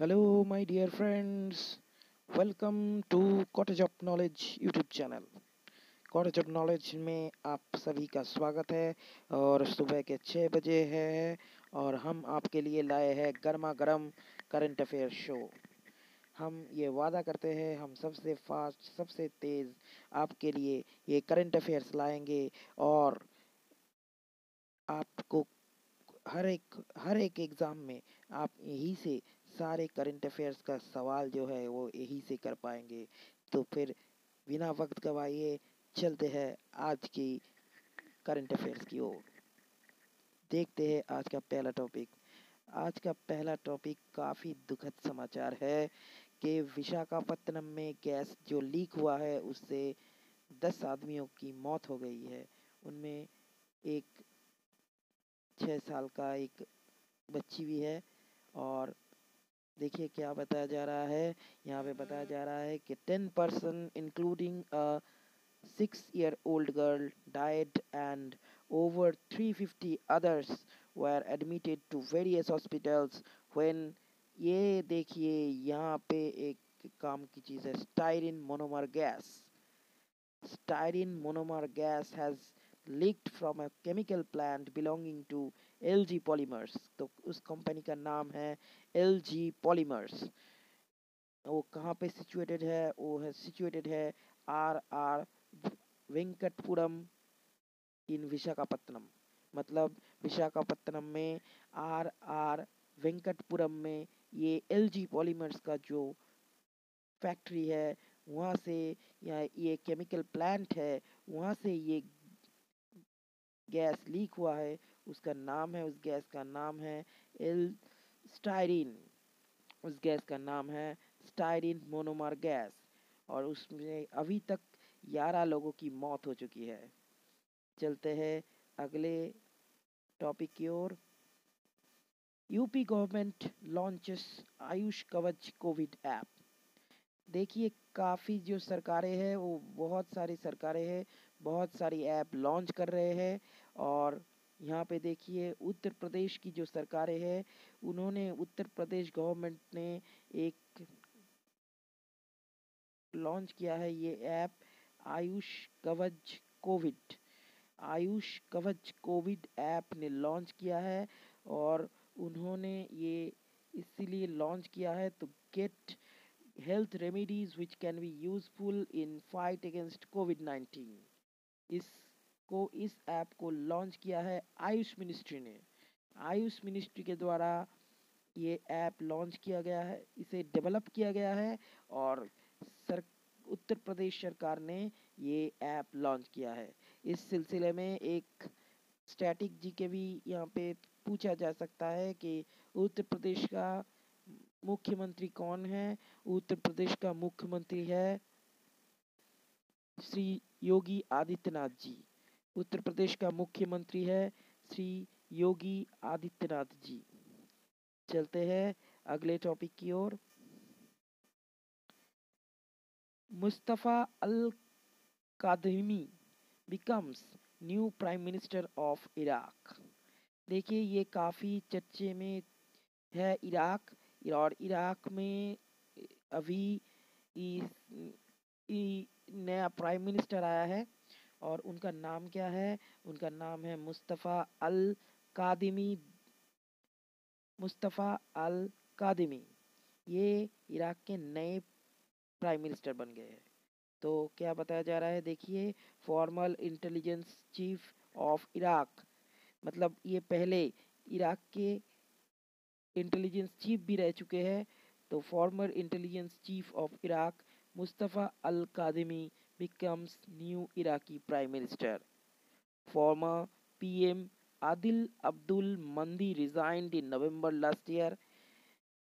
Hello, my dear friends. Welcome to Cottage of Knowledge YouTube channel. Cottage of knowledge में आप सभी का स्वागत है और सुबह के 6 बजे है और हम आपके लिए लाए हैं गर्मा गर्म करंट अफेयर शो। हम ये वादा करते हैं हम सबसे फास्ट सबसे तेज़ आपके लिए ये करंट अफेयर्स लाएंगे और आपको हर एक एग्ज़ाम में आप यही से सारे करंट अफेयर्स का सवाल जो है वो यही से कर पाएंगे। तो फिर बिना वक्त गवाए चलते हैं आज की करंट अफेयर्स की ओर। देखते हैं आज का पहला टॉपिक। आज का पहला टॉपिक काफ़ी दुखद समाचार है कि विशाखापत्तनम में गैस जो लीक हुआ है उससे 10 आदमियों की मौत हो गई है। उनमें एक 6 साल का एक बच्ची भी है। और देखिए क्या बताया जा रहा है। यहाँ पे बताया जा रहा है कि 10 person including a 6-year-old girl died and over 350 others were admitted to various hospitals when ये देखिए यहाँ पे एक काम की चीज़ है styrene monomer gas. Styrene monomer gas has leaked from a chemical plant belonging to LG Polymers। तो उस कंपनी का नाम है LG Polymers। वो कहाँ पे सिचुएटेड है? वो है सिचुएटेड है आर वेंकटपुरम इन विशाखापत्तनम। मतलब विशाखापत्तनम में आर वेंकटपुरम में ये LG पॉलीमर्स का जो फैक्ट्री है वहाँ से या ये केमिकल प्लांट है वहाँ से ये गैस लीक हुआ है। उसका नाम है उस गैस का नाम है एल स्टायरीन। उस गैस का नाम है स्टायरीन मोनोमर गैस और उसमें अभी तक 11 लोगों की मौत हो चुकी है। चलते हैं अगले टॉपिक की ओर। यूपी गवर्नमेंट लॉन्चेस आयुष कवच कोविड ऐप। देखिए काफ़ी जो सरकारें हैं वो बहुत सारी सरकारें हैं बहुत सारी ऐप लॉन्च कर रहे हैं। और यहाँ पे देखिए उत्तर प्रदेश की जो सरकारें हैं उन्होंने उत्तर प्रदेश गवर्नमेंट ने एक लॉन्च किया है ये ऐप आयुष कवच कोविड। आयुष कवच कोविड ऐप ने लॉन्च किया है और उन्होंने ये इसीलिए लॉन्च किया है तो gate health remedies which can be useful in fight against COVID-19। इस ऐप को लॉन्च किया है आयुष मिनिस्ट्री ने। आयुष मिनिस्ट्री के द्वारा ये ऐप लॉन्च किया गया है इसे डेवलप किया गया है और सर उत्तर प्रदेश सरकार ने ये ऐप लॉन्च किया है। इस सिलसिले में एक स्टैटिक जी के भी यहाँ पे पूछा जा सकता है कि उत्तर प्रदेश का मुख्यमंत्री कौन है? उत्तर प्रदेश का मुख्यमंत्री है श्री योगी आदित्यनाथ जी। उत्तर प्रदेश का मुख्यमंत्री है श्री योगी आदित्यनाथ जी। चलते हैं अगले टॉपिक की ओर। Mustafa al Kadhimi becomes new prime minister of Iraq. देखिए ये काफ़ी चर्चे में है इराक। और इराक में अभी नया प्राइम मिनिस्टर आया है और उनका नाम क्या है? उनका नाम है कादिमी मुस्तफ़ा अल कादिमी। ये इराक के नए प्राइम मिनिस्टर बन गए हैं। तो क्या बताया जा रहा है देखिए formal intelligence chief of Iraq. मतलब ये पहले इराक के इंटेलिजेंस चीफ भी रह चुके हैं। तो former intelligence chief of Iraq Mustafa al Kadhimi becomes new Iraqi Prime Minister. Former PM Adil Abdul Mandi resigned in November last year.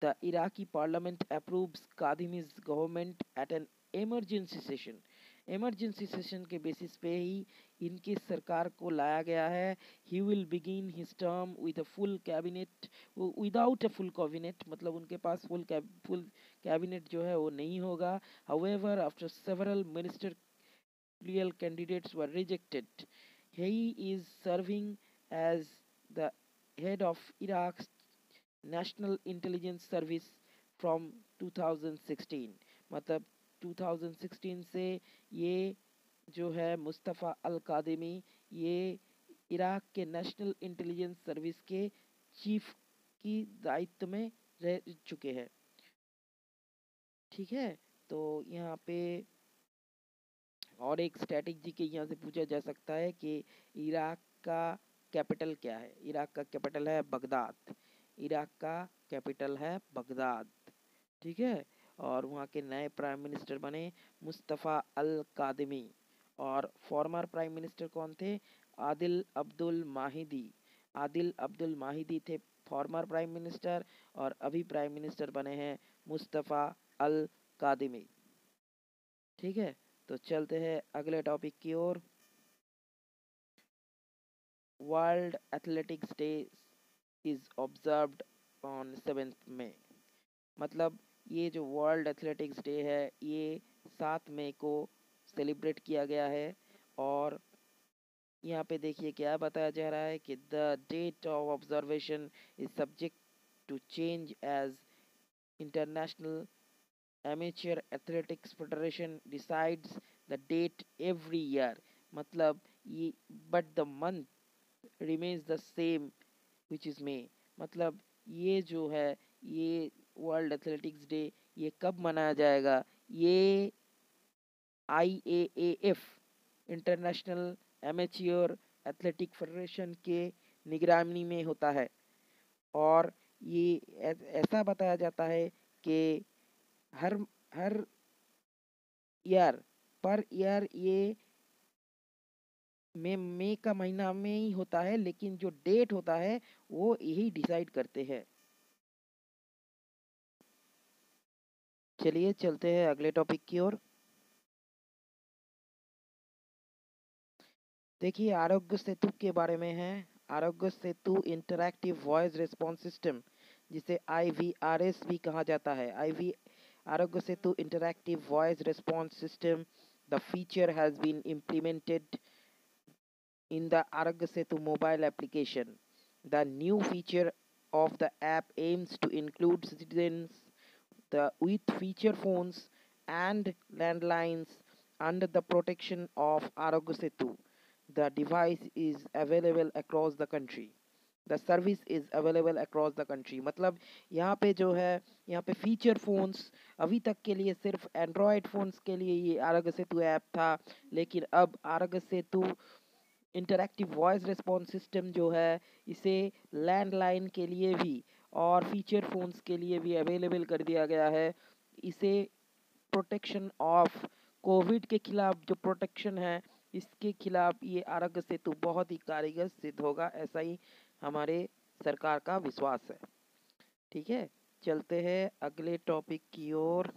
The Iraqi parliament approves Kadimi's government at an emergency session। Emergency session के basis पे ही इनकी सरकार को लाया गया है। He will begin his term with a full cabinet without a full cabinet. मतलब उनके पास फुल कैबिनेट जो है वो नहीं होगा। However after several ministerial candidates were rejected, he is serving as the head of Iraq's National Intelligence Service from 2016। मतलब 2016 से ये जो है मुस्तफ़ा अल कादिमी, ये इराक के नेशनल इंटेलिजेंस सर्विस के चीफ की दायित्व में रह चुके हैं। ठीक है, तो यहाँ पे और एक स्ट्रैटेजी के यहाँ से पूछा जा सकता है कि इराक का कैपिटल क्या है। इराक का कैपिटल है बगदाद। इराक का कैपिटल है बगदाद। ठीक है, और वहाँ के नए प्राइम मिनिस्टर बने मुस्तफ़ा अल कादिमी। और फॉर्मर प्राइम मिनिस्टर कौन थे? आदिल अब्दुल माहिदी। आदिल अब्दुल माहिदी थे फॉर्मर प्राइम मिनिस्टर, और अभी प्राइम मिनिस्टर बने हैं मुस्तफ़ा अल कादिमी। ठीक है, तो चलते हैं अगले टॉपिक की ओर। World athletics day is observed on 7 May. मतलब ये जो वर्ल्ड एथलेटिक्स डे है, ये 7 मई को सेलिब्रेट किया गया है। और यहाँ पे देखिए क्या बताया जा रहा है कि the date of observation is subject to change as International Amateur Athletics Federation decides the date every year. मतलब ये but the month remains the same which is May. मतलब ये जो है, ये वर्ल्ड एथलेटिक्स डे ये कब मनाया जाएगा? ये IAAF international amateur athletic federation के निगरानी में होता है। और ये ऐसा बताया जाता है कि हर हर ईयर पर ईयर ये मई का महीना में ही होता है, लेकिन जो डेट होता है वो यही डिसाइड करते हैं। चलिए चलते हैं अगले टॉपिक की ओर। देखिए आरोग्य सेतु के बारे में है। Arogya Setu interactive voice response system, जिसे IVRS भी कहा जाता है। IV Arogya Setu interactive voice response system, the feature has been implemented in the Arogya Setu mobile application. The new feature of the app aims to include citizens with feature phones and landlines under the protection of Arogya Setu. The device is available across the country. The service is available across the country. मतलब यहाँ पे जो है, यहाँ pay feature phones अभी तक के लिए सिर्फ एंड्रॉयड फ़ोन्स के लिए ये आरोग्य सेतु ऐप था, लेकिन अब आरोग्य Setu interactive voice response system जो है, इसे लैंडलाइन के लिए भी और फीचर फ़ोन्स के लिए भी अवेलेबल कर दिया गया है। इसे प्रोटेक्शन ऑफ कोविड के खिलाफ जो प्रोटेक्शन है, इसके खिलाफ ये आरोग्य सेतु बहुत ही कारगर सिद्ध होगा, ऐसा ही हमारे सरकार का विश्वास है। ठीक है, चलते हैं अगले टॉपिक की ओर।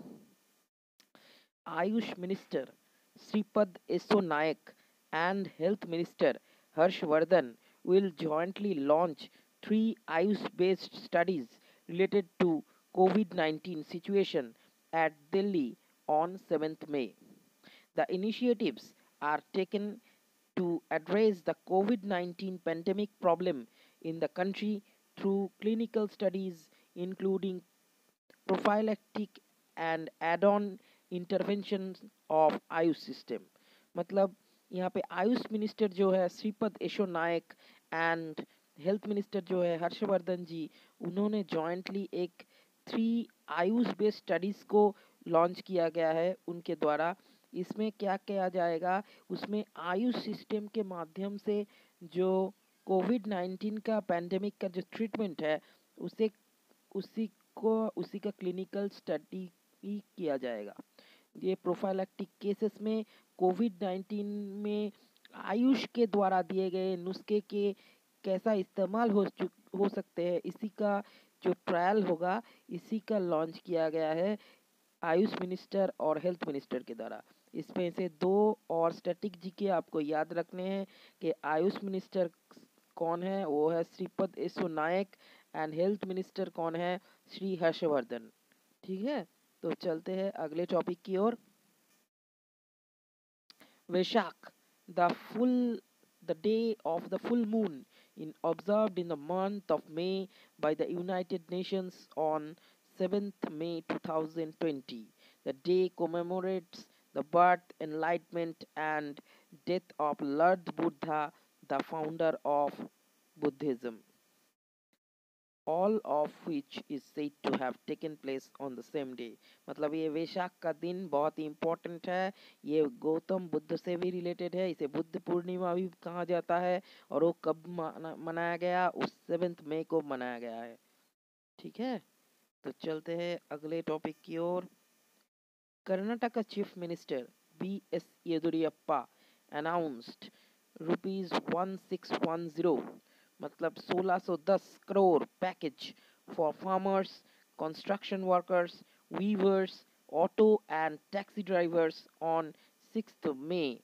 Ayush minister Shripad Yesso Naik and Health Minister Harshvardhan will jointly launch 3 Ayush-based studies related to COVID-19 situation at Delhi on 7th May. The initiatives are taken to address the COVID-19 pandemic problem in the country through clinical studies, including prophylactic and add-on interventions of Ayush system. मतलब यहाँ पे Ayush minister जो है श्रीपद येसो नायक and health minister जो है हर्षवर्धन जी, उन्होंने jointly एक 3 Ayush based studies को लॉन्च किया गया है उनके द्वारा। इसमें क्या किया जाएगा, उसमें आयुष सिस्टम के माध्यम से जो कोविड-19 का पैंडेमिक का जो ट्रीटमेंट है, उसे उसी उसी का क्लिनिकल स्टडी ही किया जाएगा। ये प्रोफाइलैक्टिक केसेस में कोविड-19 में आयुष के द्वारा दिए गए नुस्खे के कैसा इस्तेमाल हो सकते हैं, इसी का जो ट्रायल होगा, इसी का लॉन्च किया गया है आयुष मिनिस्टर और हेल्थ मिनिस्टर के द्वारा। इसमें से 2 और स्टैटिक जी के आपको याद रखने हैं कि आयुष मिनिस्टर कौन है, वो है श्रीपद येसो नायक, एंड हेल्थ मिनिस्टर कौन है, श्री हर्षवर्धन। ठीक है, तो चलते हैं अगले टॉपिक की ओर। Veshak, the day of the full moon, in observed in the month of May by the United Nations on 7th May 2020. The day commemorates the birth, enlightenment, and death of Lord Buddha, the founder of Buddhism, all of which is said to have taken place on the same day. मतलब ये वैशाख का दिन बहुत ही important है। ये गौतम बुद्ध से भी related है। इसे बुद्ध पूर्णिमा भी कहा जाता है। और वो कब मनाया गया? उस 7 मई को मनाया गया है। ठीक है, तो चलते हैं अगले टॉपिक की ओर। Karnataka chief minister B.S. Yediyurappa announced ₹1610 मतलब 1610 crore package for farmers, construction workers, weavers, auto and taxi drivers on 6th May.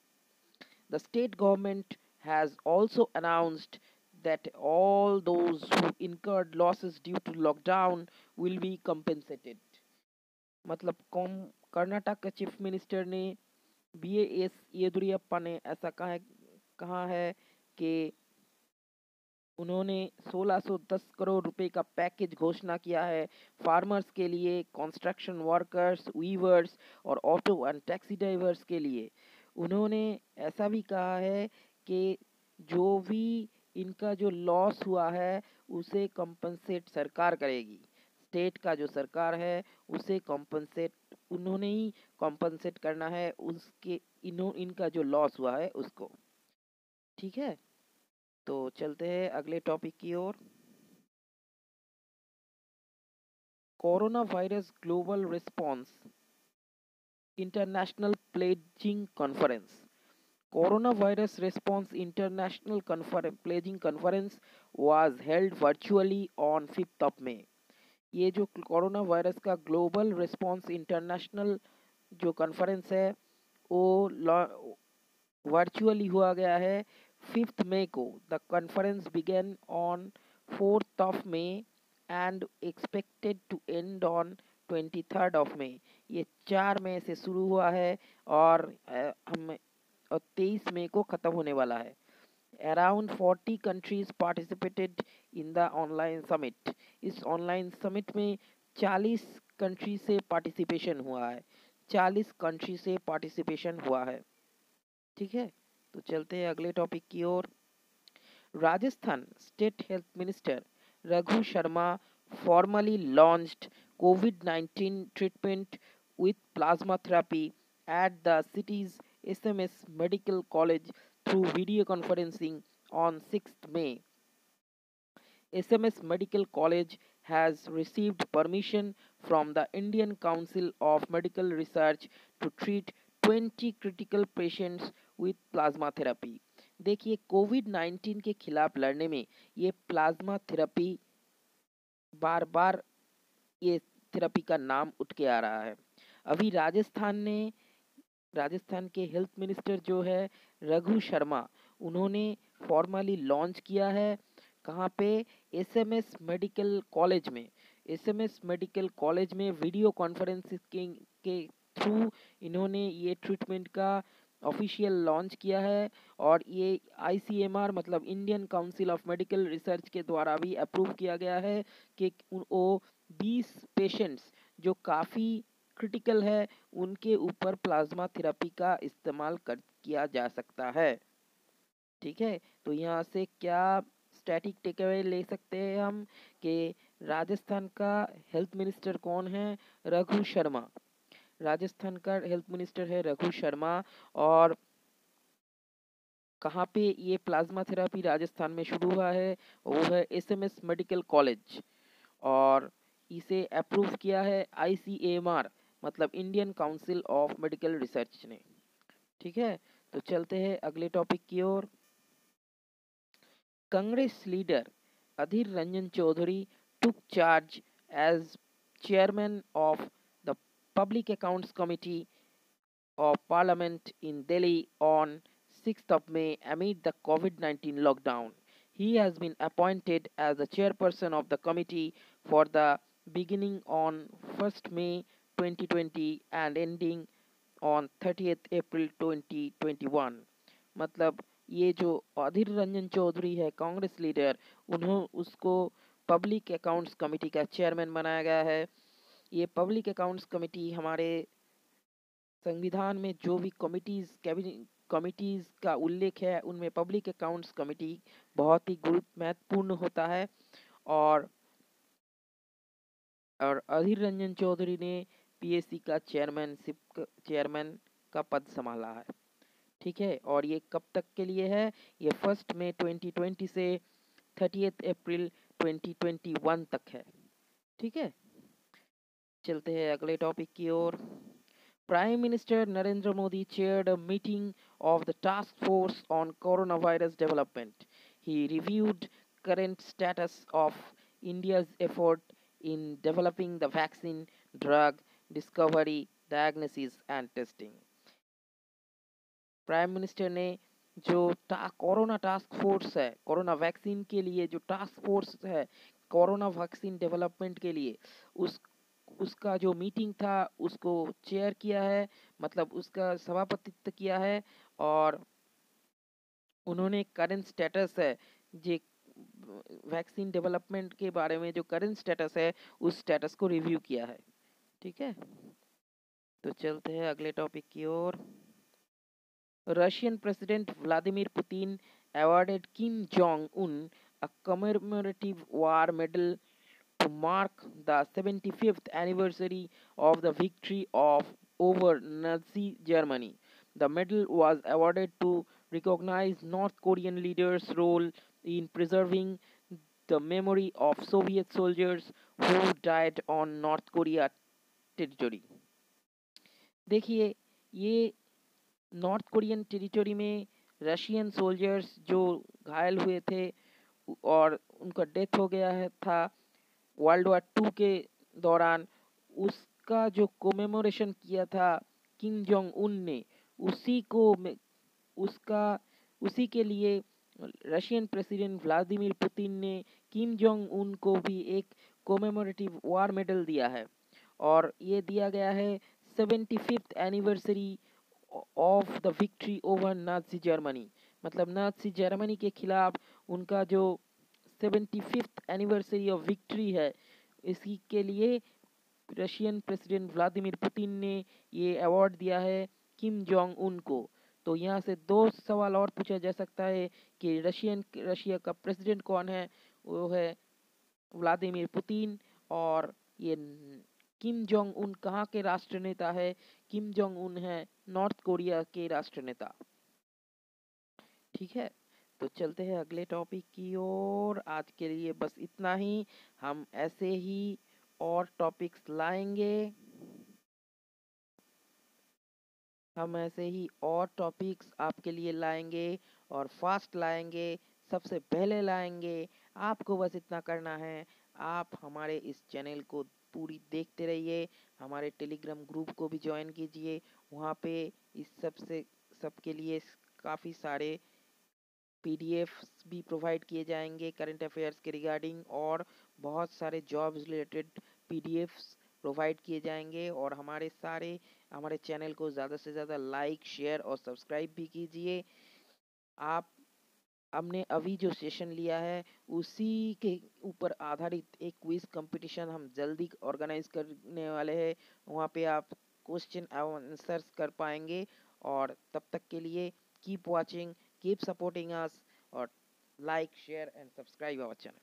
The state government has also announced that all those who incurred losses due to lockdown will be compensated. मतलब कर्नाटक के chief minister ने B.S. Yediyurappa ने ऐसा कहा है कि उन्होंने 1610 करोड़ रुपए का पैकेज घोषणा किया है फार्मर्स के लिए, कंस्ट्रक्शन वर्कर्स, वीवर्स और ऑटो एंड टैक्सी ड्राइवर्स के लिए। उन्होंने ऐसा भी कहा है कि जो भी इनका जो लॉस हुआ है उसे कंपनसेट सरकार करेगी। स्टेट का जो सरकार है उसे कंपनसेट उन्होंने ही कंपनसेट करना है उसके इनका जो लॉस हुआ है उसको। ठीक है, तो चलते हैं अगले टॉपिक की ओर। Corona virus global response international pledging conference. Coronavirus Response International Pledging Conference was held virtually on 5th of May. ये जो कोरोना वायरस का ग्लोबल रिस्पॉन्स इंटरनेशनल जो कॉन्फ्रेंस है वो वर्चुअली हुआ गया है 5th मई को। The conference begin on 4th of May and expected to end on 23rd of May. ये 4 मई से शुरू हुआ है और हम 23 मई को ख़त्म होने वाला है। Around 40 countries participated in the online summit. इस ऑनलाइन समिट में 40 कंट्री से पार्टिसिपेशन हुआ है। 40 कंट्री से पार्टिसिपेशन हुआ है। ठीक है, तो चलते हैं अगले टॉपिक की ओर। Rajasthan state health minister Raghu Sharma formally launched COVID-19 treatment with plasma therapy at the city's SMS Medical College through video conferencing on 6th May. SMS Medical College has received permission from the Indian Council of Medical Research to treat 20 critical patients with plasma therapy. देखिए, कोविड-19 के खिलाफ लड़ने में ये plasma therapy बार बार ये therapy का नाम उठ के आ रहा है। अभी राजस्थान के हेल्थ मिनिस्टर जो है रघु शर्मा, उन्होंने फॉर्मली लॉन्च किया है। कहाँ पे? एसएमएस मेडिकल कॉलेज में। एसएमएस मेडिकल कॉलेज में वीडियो कॉन्फ्रेंसिंग के थ्रू इन्होंने ये ट्रीटमेंट का ऑफिशियल लॉन्च किया है। और ये आईसीएमआर मतलब Indian Council of Medical research के द्वारा भी अप्रूव किया गया है कि वो 20 पेशेंट्स जो काफ़ी क्रिटिकल है उनके ऊपर प्लाज्मा थेरेपी का इस्तेमाल किया जा सकता है। ठीक है, तो यहाँ से क्या स्टैटिक टेकअवे ले सकते हैं हम कि राजस्थान का हेल्थ मिनिस्टर कौन है? रघु शर्मा। राजस्थान का हेल्थ मिनिस्टर है रघु शर्मा। और कहाँ पे ये प्लाज्मा थेरेपी राजस्थान में शुरू हुआ है? वो है एसएमएस मेडिकल कॉलेज। और इसे अप्रूव किया है आईसीएमआर मतलब Indian Council of Medical Research ने। ठीक है, तो चलते हैं अगले टॉपिक की ओर। Congress leader Adhir Ranjan Chowdhury took charge as chairman of the Public Accounts Committee of Parliament in Delhi on 6th of May amid the COVID-19 lockdown. He has been appointed as the chairperson of the committee for the beginning on 1st May 2020 and ending on 30th April 2021. मतलब ये जो अधीर रंजन चौधरी है Congress leader, उसको public accounts committee का chairman बनाया गया है ये पब्लिक अकाउंट्स कमेटी हमारे संविधान में जो भी कमिटीज का उल्लेख है उनमें पब्लिक अकाउंट्स कमेटी बहुत ही महत्वपूर्ण होता है। और अधीर रंजन चौधरी ने पीएससी का चेयरमैन का पद संभाला है। ठीक है, और ये कब तक के लिए है? ये 1 मई 2020 से 30 अप्रैल 2021 तक है। ठीक है, चलते हैं अगले टॉपिक की ओर। Prime Minister Narendra Modi chaired a meeting of the task force on coronavirus development. He reviewed current status of India's effort in developing the vaccine, drug discovery, diagnosis and testing. Prime minister ने जो corona task force है, corona vaccine के लिए जो task force है corona vaccine development के लिए, उस उसका जो मीटिंग था उसको चेयर किया है, मतलब उसका सभापतित्व किया है। और उन्होंने करंट स्टेटस है जे वैक्सीन डेवलपमेंट के बारे में जो करंट स्टेटस है उस स्टेटस को रिव्यू किया है। ठीक है, तो चलते हैं अगले टॉपिक की ओर। Russian President Vladimir Putin awarded Kim Jong-un a commemorative war medal to mark the 75th anniversary of the victory over Nazi Germany. The medal was awarded to recognize North Korean leaders' role in preserving the memory of Soviet soldiers who died on North Korea territory. देखिए, ये north Korean territory में Russian soldiers जो घायल हुए थे और उनका death हो गया है था वर्ल्ड वॉर 2 के दौरान, उसका जो कोमेमोरेशन किया था किम जोंग उन ने, उसी को उसका उसी के लिए रशियन प्रेसिडेंट व्लादिमीर पुतिन ने किम जोंग उन को भी एक कोमेमोरेटिव वॉर मेडल दिया है। और ये दिया गया है 75th anniversary of the victory over Nazi Germany, मतलब नाजी जर्मनी के खिलाफ उनका जो 75th एनिवर्सरी ऑफ विक्ट्री है, इसी के लिए रशियन प्रेसिडेंट व्लादिमीर पुतिन ने ये अवार्ड दिया है किम जोंग उन को। तो यहाँ से दो सवाल और पूछा जा सकता है कि रशिया का प्रेसिडेंट कौन है? वो है व्लादिमीर पुतिन। और ये किम जोंग उन कहाँ के राष्ट्र नेता है? किम जोंग उन है नॉर्थ कोरिया के राष्ट्र नेता। ठीक है, तो चलते हैं अगले टॉपिक की ओर। आज के लिए बस इतना ही। हम ऐसे ही और टॉपिक्स लाएंगे, आपके लिए लाएंगे और फास्ट लाएंगे, सबसे पहले लाएंगे। आपको बस इतना करना है, आप हमारे इस चैनल को पूरी देखते रहिए, हमारे टेलीग्राम ग्रुप को भी ज्वाइन कीजिए। वहाँ पे इस सबके लिए काफ़ी सारे पीडीएफ्स भी प्रोवाइड किए जाएंगे करंट अफेयर्स के रिगार्डिंग, और बहुत सारे जॉब्स रिलेटेड पीडीएफ्स प्रोवाइड किए जाएंगे। और हमारे चैनल को ज़्यादा से ज़्यादा लाइक, शेयर और सब्सक्राइब भी कीजिए। आप हमने अभी जो सेशन लिया है उसी के ऊपर आधारित एक क्विज कंपटीशन हम जल्दी ऑर्गेनाइज करने वाले हैं। वहाँ पे आप क्वेश्चन आंसर्स कर पाएंगे। और तब तक के लिए keep watching, keep supporting us, और like, share and subscribe our channel.